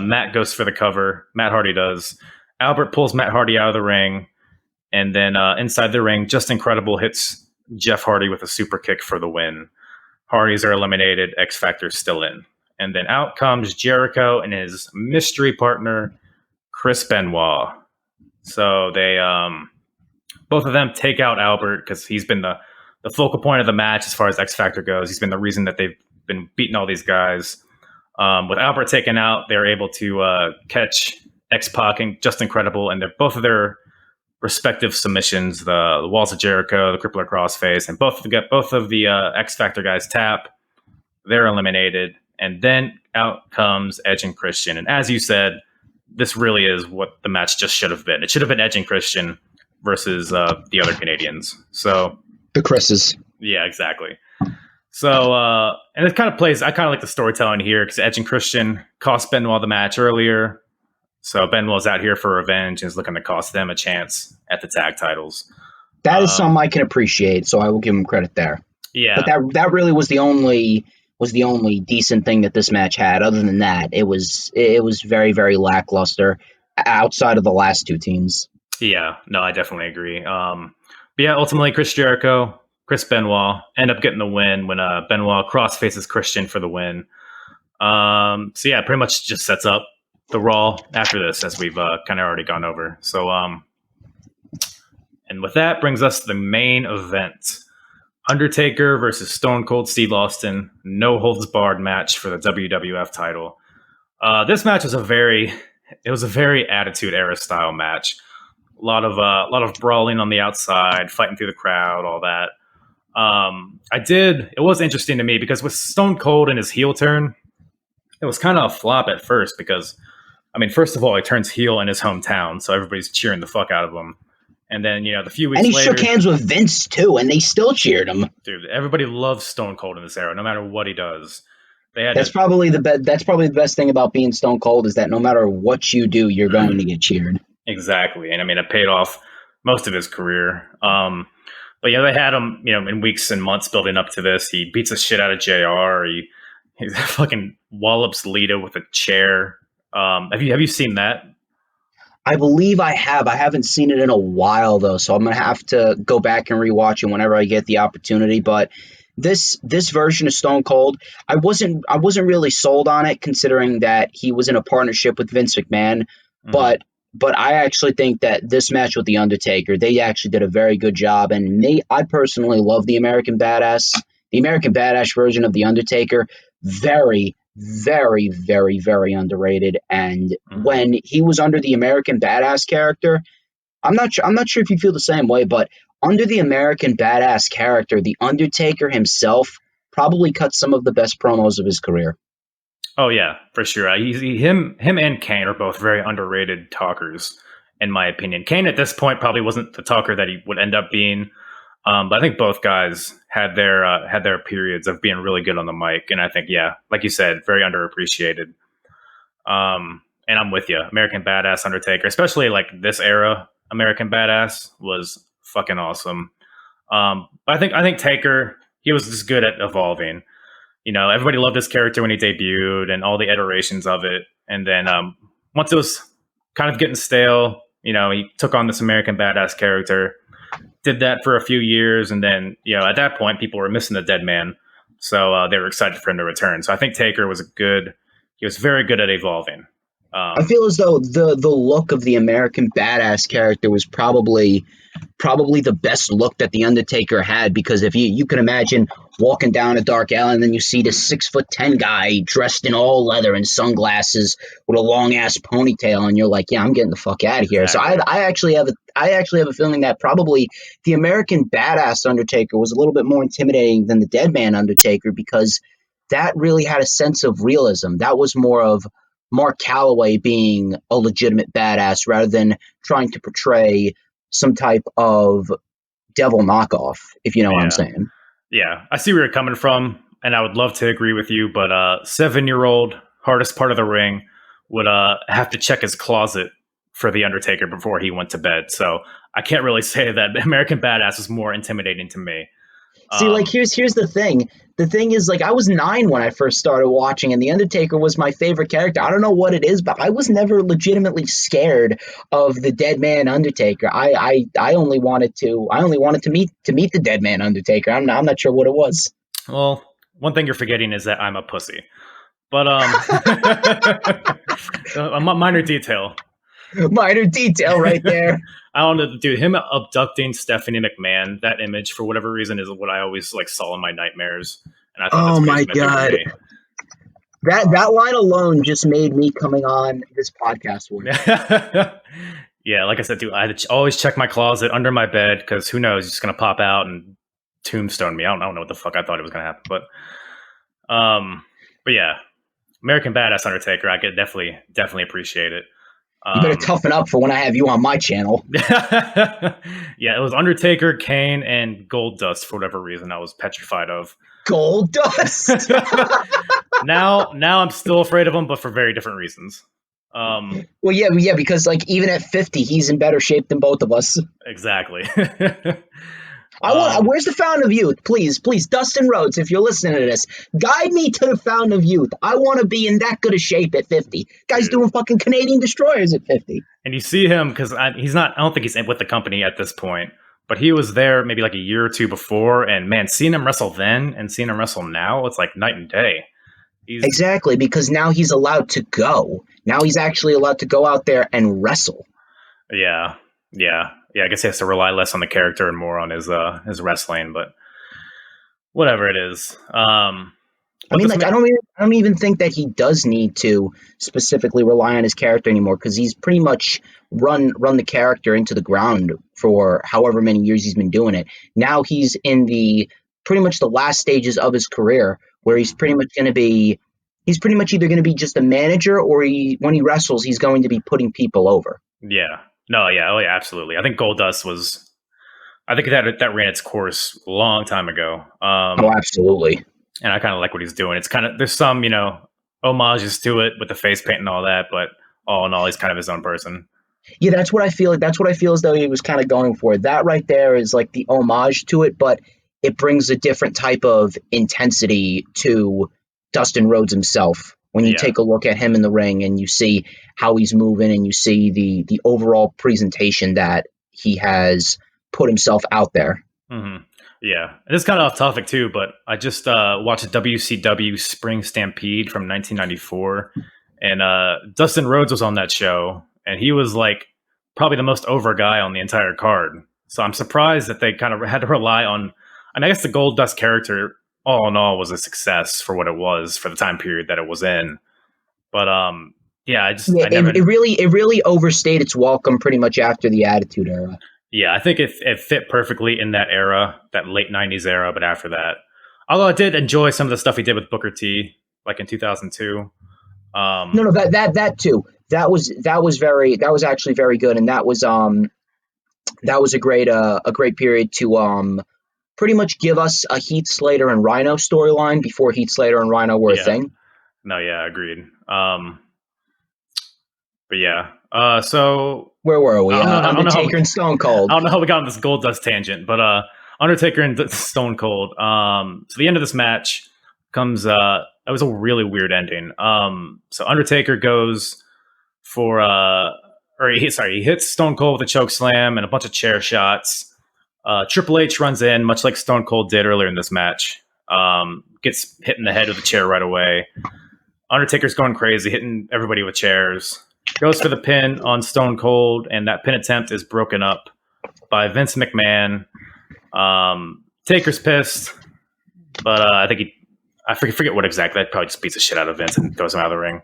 Matt goes for the cover. Matt Hardy does. Albert pulls Matt Hardy out of the ring. And then inside the ring, Just Incredible hits Jeff Hardy with a super kick for the win. Hardys are eliminated. X Factor's still in. And then out comes Jericho and his mystery partner, Chris Benoit. So they both of them take out Albert because he's been the focal point of the match as far as X Factor goes. He's been the reason that they've been beating all these guys. With Albert taken out, they're able to catch X-Pac and Just Incredible, and they're both of their respective submissions, the Walls of Jericho, the Crippler Crossface, and both of the X Factor guys tap. They're eliminated, and then out comes Edge and Christian. And as you said, this really is what the match just should have been. It should have been Edge and Christian versus the other Canadians. So the Chris's. Yeah, exactly. So, and it kind of plays, I kind of like the storytelling here because Edge and Christian cost Benoit the match earlier. So Benoit's out here for revenge and is looking to cost them a chance at the tag titles. That is something I can appreciate, so I will give him credit there. Yeah. But that really was the only decent thing that this match had. Other than that, it was very, very lackluster outside of the last two teams. Yeah, no, I definitely agree. But yeah, ultimately Chris Jericho, Chris Benoit end up getting the win when Benoit cross faces Christian for the win. So yeah, pretty much just sets up the Raw after this, as we've kind of already gone over. So, and with that brings us to the main event. Undertaker versus Stone Cold Steve Austin, no holds barred match for the WWF title. This match was a very Attitude Era style match. A lot of brawling on the outside, fighting through the crowd, all that. It was interesting to me because with Stone Cold and his heel turn, it was kind of a flop at first because, I mean, first of all, he turns heel in his hometown, so everybody's cheering the fuck out of him. And then, the few weeks later... And he shook hands with Vince, too, and they still cheered him. Dude, everybody loves Stone Cold in this era, no matter what he does. That's probably the best thing about being Stone Cold, is that no matter what you do, you're going to get cheered. Exactly. And, I mean, it paid off most of his career. But, yeah, they had him, in weeks and months building up to this. He beats the shit out of JR. He fucking wallops Lita with a chair. Have you seen that? I believe I have. I haven't seen it in a while though, so I'm gonna have to go back and rewatch it whenever I get the opportunity. But this version of Stone Cold, I wasn't really sold on it, considering that he was in a partnership with Vince McMahon. Mm-hmm. But I actually think that this match with The Undertaker, they actually did a very good job. And I personally love the American Badass. The American Badass version of The Undertaker, very, very, very, very underrated. And when he was under the American Badass character, I'm not sure if you feel the same way, but under the American Badass character, the Undertaker himself probably cut some of the best promos of his career. Oh yeah, for sure. Him and Kane are both very underrated talkers, in my opinion. Kane at this point probably wasn't the talker that he would end up being. But I think both guys had their periods of being really good on the mic, and I think, yeah, like you said, very underappreciated. And I'm with you, American Badass Undertaker, especially like this era. American Badass was fucking awesome. But I think Taker, he was just good at evolving. Everybody loved his character when he debuted and all the iterations of it. And then once it was kind of getting stale, he took on this American Badass character. Did that for a few years, and then at that point people were missing the dead man, so they were excited for him to return. So I think Taker was very good at evolving. I feel as though the look of the American Badass character was probably the best look that the Undertaker had, because if you can imagine walking down a dark alley and then you see this 6'10" guy dressed in all leather and sunglasses with a long ass ponytail, and you're like, yeah, I'm getting the fuck out of here. Exactly. So I actually have a feeling that probably the American Badass Undertaker was a little bit more intimidating than the Dead Man Undertaker, because that really had a sense of realism. That was more of Mark Calloway being a legitimate badass rather than trying to portray some type of devil knockoff, if you know what I'm saying. Yeah, I see where you're coming from, and I would love to agree with you, but 7-year-old, hardest part of the ring, would have to check his closet for The Undertaker before he went to bed. So I can't really say that American Badass is more intimidating to me. See, like, here's the thing. The thing is, like, I was 9 when I first started watching, and The Undertaker was my favorite character. I don't know what it is, but I was never legitimately scared of the dead man Undertaker. I only wanted to meet the dead man Undertaker. I'm not sure what it was. Well, one thing you're forgetting is that I'm a pussy. But a minor detail. Minor detail right there. I don't know, dude. Him abducting Stephanie McMahon, that image for whatever reason is what I always like saw in my nightmares, and I thought, oh my god, that line alone just made me coming on this podcast with Yeah, like I said, dude, I had to always check my closet under my bed because who knows, he's just gonna pop out and tombstone me. I don't know what the fuck I thought it was gonna happen, but yeah, American Badass Undertaker, I could definitely appreciate it. You better toughen up for when I have you on my channel. Yeah, it was Undertaker, Kane, and Goldust for whatever reason I was petrified of. Goldust. Now I'm still afraid of him, but for very different reasons. Well, yeah, because like even at 50, he's in better shape than both of us. Exactly. Where's the Fountain of Youth? Please, Dustin Rhodes, if you're listening to this, guide me to the Fountain of Youth. I want to be in that good a shape at 50. Guy's doing fucking Canadian destroyers at 50. And you see him because he's not. I don't think he's with the company at this point, but he was there maybe like a year or two before. And man, seeing him wrestle then and seeing him wrestle now, it's like night and day. Exactly, because now he's allowed to go. Now he's actually allowed to go out there and wrestle. Yeah. I guess he has to rely less on the character and more on his wrestling, but whatever it is. I don't even think that he does need to specifically rely on his character anymore because he's pretty much run the character into the ground for however many years he's been doing it. Now he's in pretty much the last stages of his career where he's pretty much either going to be just a manager or when he wrestles, he's going to be putting people over. Yeah. No, yeah. Oh, yeah, absolutely. I think Goldust that ran its course a long time ago. Absolutely. And I kind of like what he's doing. It's kind of, there's some, homages to it with the face paint and all that, but all in all, he's kind of his own person. Yeah, that's what I feel. That's what I feel as though he was kind of going for. That right there is like the homage to it, but it brings a different type of intensity to Dustin Rhodes himself. When you take a look at him in the ring and you see how he's moving and you see the overall presentation that he has put himself out there. Mm-hmm. Yeah. And it's kind of off topic too, but I just watched WCW Spring Stampede from 1994 and Dustin Rhodes was on that show and he was like probably the most over guy on the entire card. So I'm surprised that they kind of had to rely on, and I guess the Goldust character all in all was a success for what it was for the time period that it was in. But it really overstayed its welcome pretty much after the Attitude Era. Yeah, I think it fit perfectly in that era, that late 90s era, but after that. Although I did enjoy some of the stuff he did with Booker T, like in 2002. That too. That was actually very good, and that was a great period to pretty much give us a Heath Slater and Rhino storyline before Heath Slater and Rhino were a thing. No, yeah, agreed. But yeah, so where were we? Undertaker and Stone Cold. I don't know how we got on this Goldust tangent, but Undertaker and Stone Cold. So the end of this match comes. It was a really weird ending. So Undertaker goes for he hits Stone Cold with a choke slam and a bunch of chair shots. Triple H runs in, much like Stone Cold did earlier in this match. Gets hit in the head with a chair right away. Undertaker's going crazy, hitting everybody with chairs. Goes for the pin on Stone Cold, and that pin attempt is broken up by Vince McMahon. Taker's pissed, but I think I forget what exactly. That probably just beats the shit out of Vince and throws him out of the ring.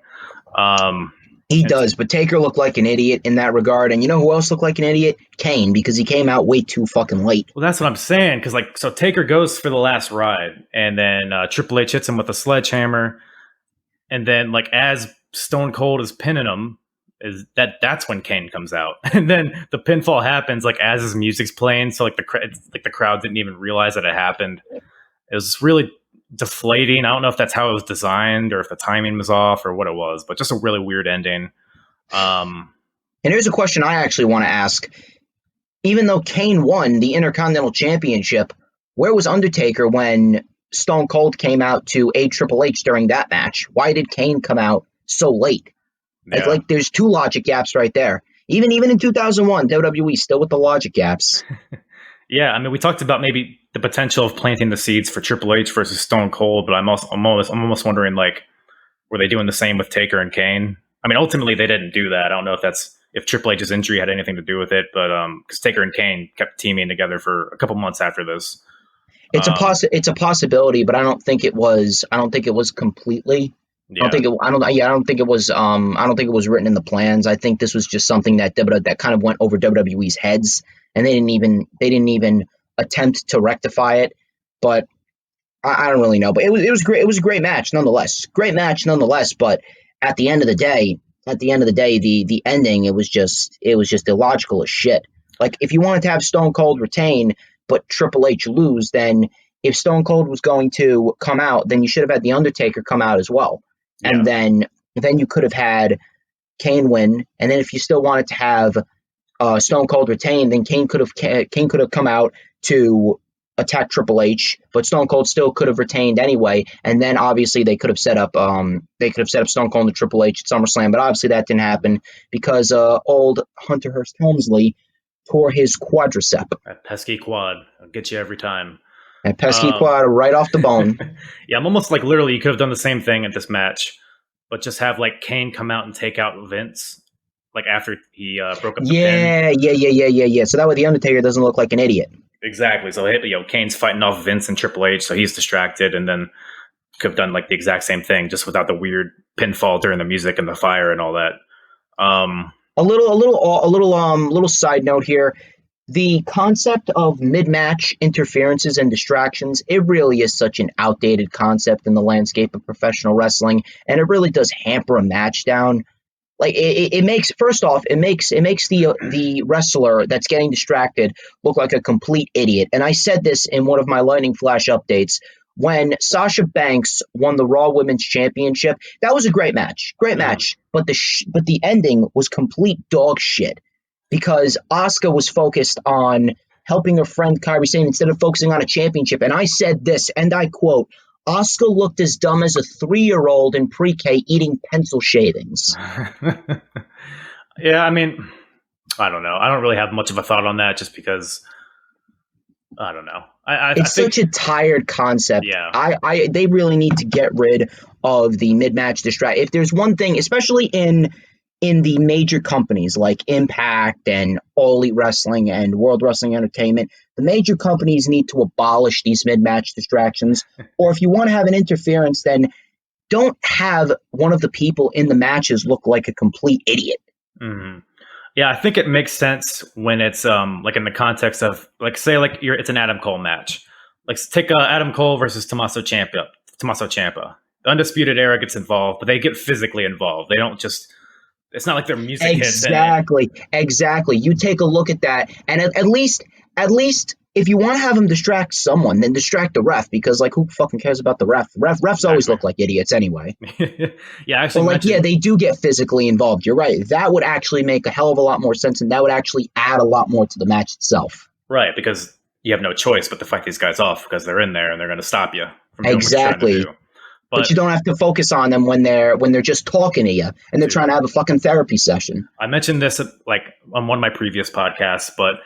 He does, but Taker looked like an idiot in that regard. And you know who else looked like an idiot? Kane, because he came out way too fucking late. Well, that's what I'm saying, because so Taker goes for the last ride, and then Triple H hits him with a sledgehammer, and then as Stone Cold is pinning him, is that's when Kane comes out, and then the pinfall happens like as his music's playing, so like the crowd didn't even realize that it happened. It was really deflating. I don't know if that's how it was designed or if the timing was off or what it was, but just a really weird ending. And here's a question I actually want to ask. Even though Kane won the Intercontinental Championship, where was Undertaker when Stone Cold came out to aid Triple H during that match? Why did Kane come out so late? Yeah. Like there's two logic gaps right there. Even in 2001, WWE still with the logic gaps. Yeah, I mean, we talked about maybe the potential of planting the seeds for Triple H versus Stone Cold, but I'm almost wondering, like, were they doing the same with Taker and Kane? I mean, ultimately they didn't do that. I don't know if Triple H's injury had anything to do with it, but because Taker and Kane kept teaming together for a couple months after this. It's a possibility, but I don't think it was completely. Yeah. I don't think it was written in the plans. I think this was just something that kind of went over WWE's heads, and they didn't even attempt to rectify it. But I don't really know. But it was great. It was a great match nonetheless. But at the end of the day, the ending, it was just illogical as shit. Like, if you wanted to have Stone Cold retain but Triple H lose, then if Stone Cold was going to come out, then you should have had The Undertaker come out as well. Yeah. And then you could have had Kane win. And then if you still wanted to have Stone Cold retain, then Kane could have come out to attack Triple H, but Stone Cold still could have retained anyway. And then obviously they could have set up Stone Cold and Triple H at SummerSlam, but obviously that didn't happen because old Hunter Hearst Helmsley tore his quadricep. That pesky quad. I'll get you every time. That pesky quad right off the bone. Yeah, I'm almost like literally you could have done the same thing at this match, but just have like Kane come out and take out Vince, like after he broke up the pin. Yeah. So that way The Undertaker doesn't look like an idiot. Exactly. So Kane's fighting off Vince and Triple H, so he's distracted, and then could have done like the exact same thing, just without the weird pinfall during the music and the fire and all that. A little side note here. The concept of mid-match interferences and distractions, it really is such an outdated concept in the landscape of professional wrestling, and it really does hamper a match down. Like it makes the wrestler that's getting distracted look like a complete idiot. And I said this in one of my Lightning Flash updates. When Sasha Banks won the Raw Women's Championship, that was a great match. But the ending was complete dog shit because Asuka was focused on helping her friend Kairi Sane instead of focusing on a championship. And I said this, and I quote, Asuka looked as dumb as a 3-year-old in pre-K eating pencil shavings. Yeah, I mean, I don't know. I don't really have much of a thought on that just because, I don't know. It's such a tired concept. Yeah. They really need to get rid of the mid-match distract. If there's one thing, especially in the major companies like Impact and All Elite Wrestling and World Wrestling Entertainment, the major companies need to abolish these mid-match distractions. Or if you want to have an interference, then don't have one of the people in the matches look like a complete idiot. Mm-hmm. Yeah, I think it makes sense when it's like in the context of like say like it's an Adam Cole match. Like take Adam Cole versus Tommaso Ciampa. The Undisputed Era gets involved, but they get physically involved. They don't just. It's not like their music hits. Exactly. You take a look at that, and at least if you want to have them distract someone, then distract the ref, because like who fucking cares about the ref? Refs always look like idiots anyway. Yeah, actually, they do get physically involved. You're right. That would actually make a hell of a lot more sense, and that would actually add a lot more to the match itself. Right, because you have no choice but to fight these guys off because they're in there and they're going to stop you from doing exactly. what you're trying to do. But you don't have to focus on them when they're just talking to you and they're trying to have a fucking therapy session. I mentioned this like on one of my previous podcasts, but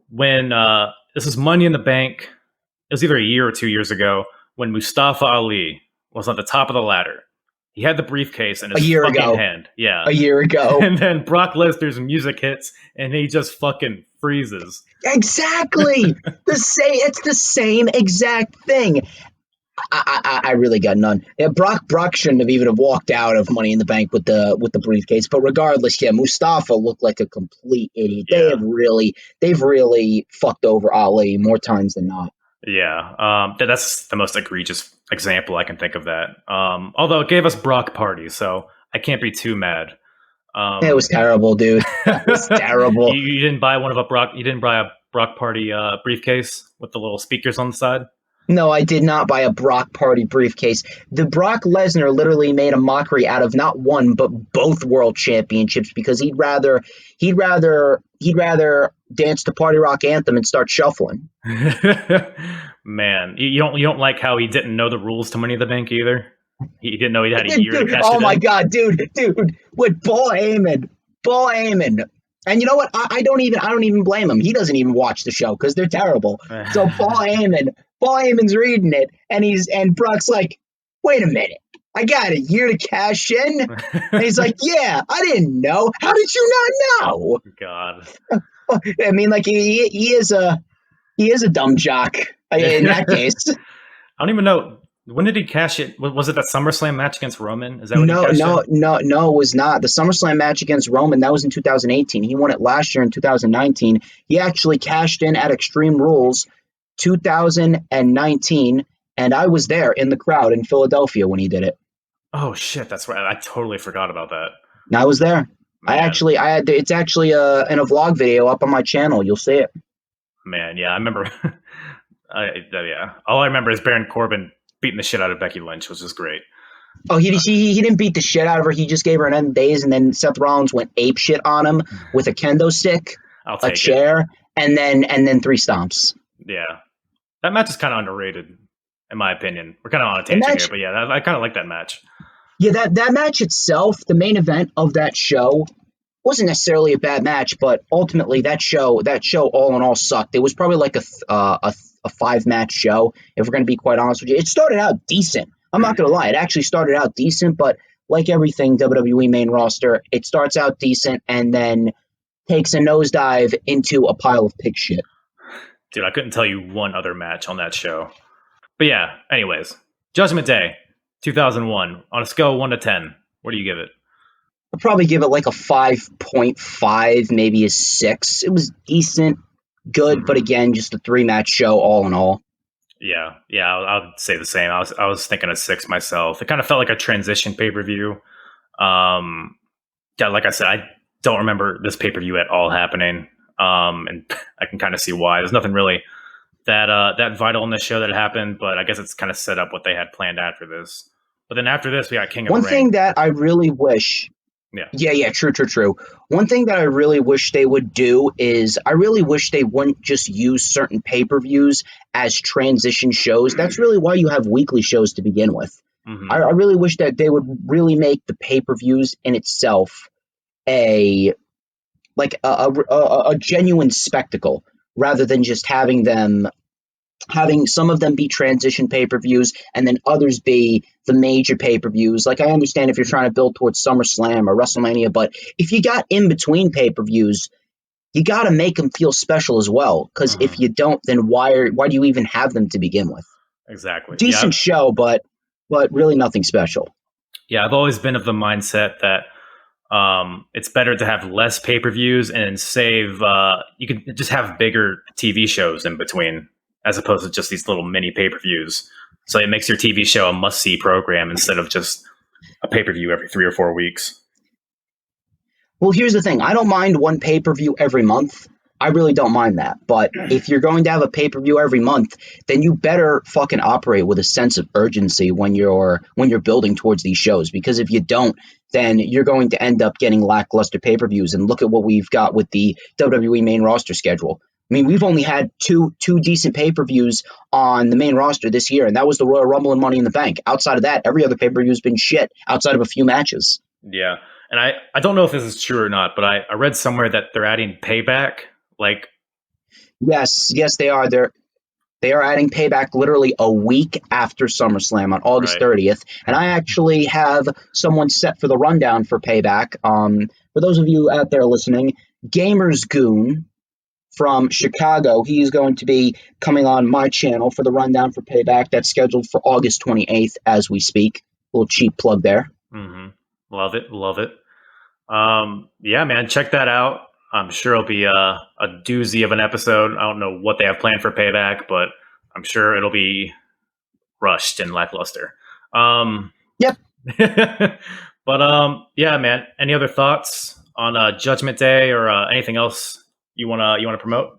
when this was Money in the Bank, it was either a year or 2 years ago when Mustafa Ali was at the top of the ladder. He had the briefcase in his fucking hand. Yeah. A year ago. And then Brock Lesnar's music hits and he just fucking freezes. Exactly. It's the same exact thing. I really got none. Yeah, Brock shouldn't have even walked out of Money in the Bank with the briefcase. But regardless, yeah, Mustafa looked like a complete idiot. Yeah. They've really fucked over Ali more times than not. Yeah, that's the most egregious example I can think of that. Although it gave us Brock party, so I can't be too mad. It was terrible, dude. It was terrible. You didn't buy You didn't buy a Brock Party briefcase with the little speakers on the side. No, I did not buy a Brock Party briefcase. The Brock Lesnar literally made a mockery out of not one but both world championships because he'd rather dance to Party Rock Anthem and start shuffling. Man, you don't like how he didn't know the rules to Money in the Bank either. He didn't know he had a year to cash Oh it my in. God, dude, with Paul Heyman. And you know what? I don't even blame him. He doesn't even watch the show because they're terrible. So Paul Heyman's reading it, and Brock's like, "Wait a minute, I got a year to cash in." And he's like, "Yeah, I didn't know. How did you not know?" God, I mean, like he is a dumb jock in that case. I don't even know. When did he cash it? Was it that SummerSlam match against Roman? Is that what he cashed in? No, it was not. The SummerSlam match against Roman, that was in 2018. He won it last year in 2019. He actually cashed in at Extreme Rules 2019, and I was there in the crowd in Philadelphia when he did it. Oh shit, that's right. I totally forgot about that. I was there. Man. It's actually in a vlog video up on my channel. You'll see it. Man, yeah, I remember. Yeah, all I remember is Baron Corbin beating the shit out of Becky Lynch, which was great. Oh, he didn't beat the shit out of her. He just gave her an end of days, and then Seth Rollins went ape shit on him with a kendo stick, a chair, and then 3 stomps. Yeah, that match is kind of underrated, in my opinion. We're kind of on a tangent here, but yeah, I kind of like that match. Yeah, that match itself, the main event of that show, wasn't necessarily a bad match, but ultimately that show all in all sucked. It was probably like a 5-match show, if we're going to be quite honest with you. It started out decent. I'm not going to lie. It actually started out decent, but like everything WWE main roster, it starts out decent and then takes a nosedive into a pile of pig shit. Dude, I couldn't tell you one other match on that show. But yeah, anyways, Judgment Day, 2001. On a scale of 1 to 10, what do you give it? I'll probably give it like a 5.5, maybe a 6. It was decent, good, but again, just a 3-match show all in all. Yeah, I would say the same. I was thinking a 6 myself. It kind of felt like a transition pay-per-view. Yeah, like I said, I don't remember this pay-per-view at all happening, and I can kind of see why. There's nothing really that vital in this show that happened, but I guess it's kind of set up what they had planned after this. But then after this, we got King of the Ring. One thing that I really wish... Yeah, true. One thing that I really wish they would do is I really wish they wouldn't just use certain pay-per-views as transition shows. That's really why you have weekly shows to begin with. Mm-hmm. I really wish that they would really make the pay-per-views in itself a genuine spectacle rather than just having some of them be transition pay-per-views and then others be the major pay-per-views. Like, I understand if you're trying to build towards SummerSlam or WrestleMania, but if you got in-between pay-per-views, you got to make them feel special as well. Because if you don't, then why do you even have them to begin with? Exactly. Decent show, but really nothing special. Yeah, I've always been of the mindset that it's better to have less pay-per-views and save you can just have bigger TV shows in between, as opposed to just these little mini pay-per-views. So it makes your TV show a must-see program instead of just a pay-per-view every 3 or 4 weeks. Well, here's the thing. I don't mind one pay-per-view every month. I really don't mind that. But if you're going to have a pay-per-view every month, then you better fucking operate with a sense of urgency when you're building towards these shows. Because if you don't, then you're going to end up getting lackluster pay-per-views. And look at what we've got with the WWE main roster schedule. I mean, we've only had two decent pay-per-views on the main roster this year, and that was the Royal Rumble and Money in the Bank. Outside of that, every other pay-per-view has been shit outside of a few matches. Yeah, and I don't know if this is true or not, but I read somewhere that they're adding Payback. Like, yes, they are. They are adding Payback literally a week after SummerSlam on August 30th, and I actually have someone set for the rundown for Payback. For those of you out there listening, Gamers Goon from Chicago, he's going to be coming on my channel for the rundown for Payback. That's scheduled for August 28th as we speak. A little cheap plug there. Mm-hmm. Love it. Yeah, man, check that out. I'm sure it'll be a doozy of an episode. I don't know what they have planned for Payback, but I'm sure it'll be rushed and lackluster. Yep. But yeah, man. Any other thoughts on Judgment Day or anything else you wanna promote?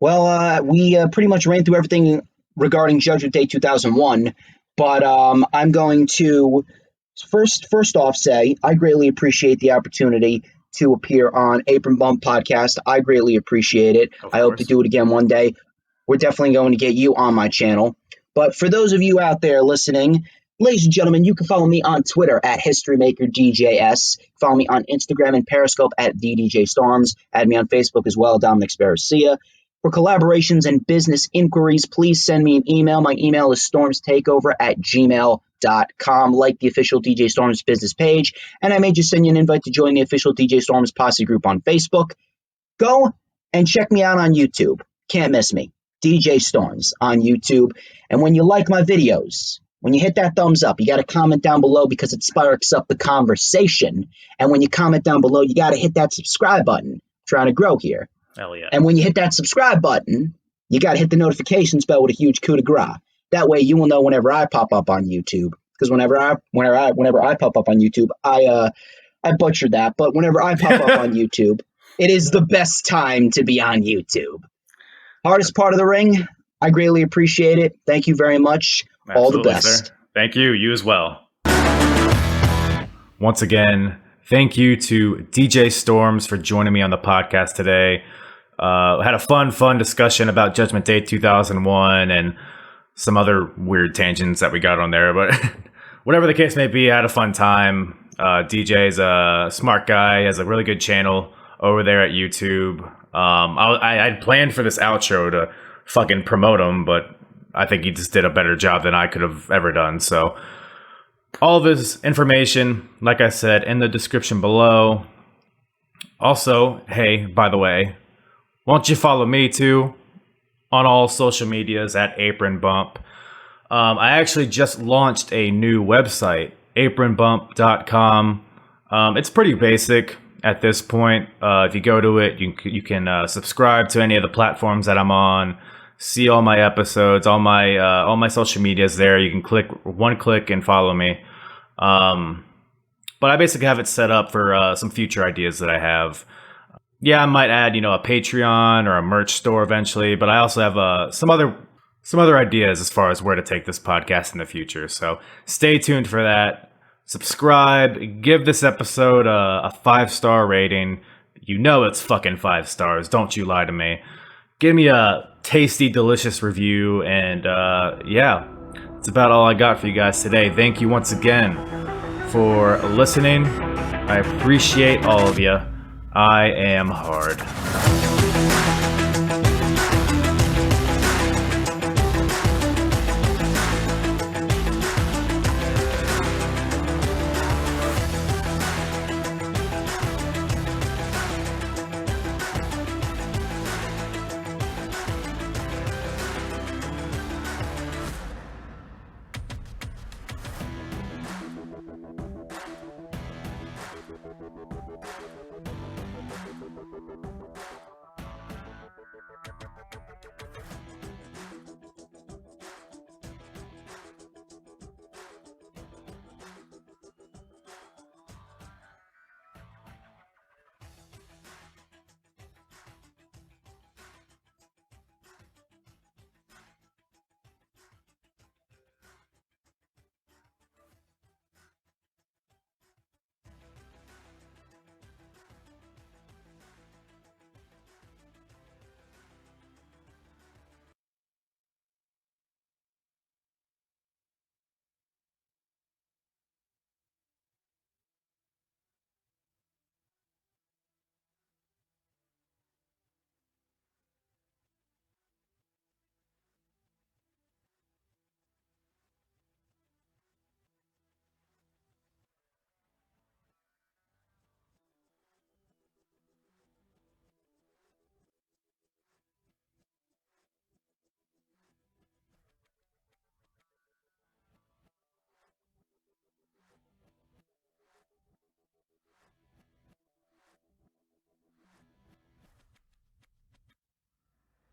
Well, we pretty much ran through everything regarding Judgment Day 2001, but I'm going to first off say I greatly appreciate the opportunity to appear on Apron Bump podcast. I greatly appreciate it. I hope to do it again one day. We're definitely going to get you on my channel. But for those of you out there listening, ladies and gentlemen, you can follow me on Twitter at HistoryMakerDJS. Follow me on Instagram and Periscope at TheDJStorms. Add me on Facebook as well, Dominic Sparacea. For collaborations and business inquiries, please send me an email. My email is stormstakeover@gmail.com. Like the official DJ Storms business page, and I may just send you an invite to join the official DJ Storms posse group on Facebook. Go and check me out on YouTube. Can't miss me. DJ Storms on YouTube. And when you like my videos, when you hit that thumbs up, you got to comment down below because it sparks up the conversation. And when you comment down below, you got to hit that subscribe button. I'm trying to grow here. Hell yeah. And when you hit that subscribe button, you got to hit the notifications bell with a huge coup de grace. That way you will know whenever I pop up on YouTube. Because whenever I pop up on YouTube, I butchered that. But whenever I pop up on YouTube, it is the best time to be on YouTube. Hardest part of the ring, I greatly appreciate it. Thank you very much. Absolutely, all the best. Sir. Thank you. You as well. Once again, thank you to DJ Storms for joining me on the podcast today. Had a fun discussion about Judgment Day 2001 and some other weird tangents that we got on there. But whatever the case may be, I had a fun time. DJ's a smart guy, has a really good channel over there at YouTube. I'd planned for this outro to fucking promote him, but I think he just did a better job than I could have ever done. So all of his information, like I said, in the description below. Also, hey, by the way, why don't you follow me too on all social medias at Apron Bump. I actually just launched a new website, apronbump.com. It's pretty basic at this point. If you go to it, you can subscribe to any of the platforms that I'm on, see all my episodes, all my social medias there. You can one click and follow me. But I basically have it set up for some future ideas that I have. Yeah, I might add, a Patreon or a merch store eventually, but I also have some other ideas as far as where to take this podcast in the future. So stay tuned for that. Subscribe, give this episode a 5-star rating. You know it's fucking 5 stars. Don't you lie to me. Give me a tasty, delicious review. And yeah, that's about all I got for you guys today. Thank you once again for listening. I appreciate all of you. I am hard.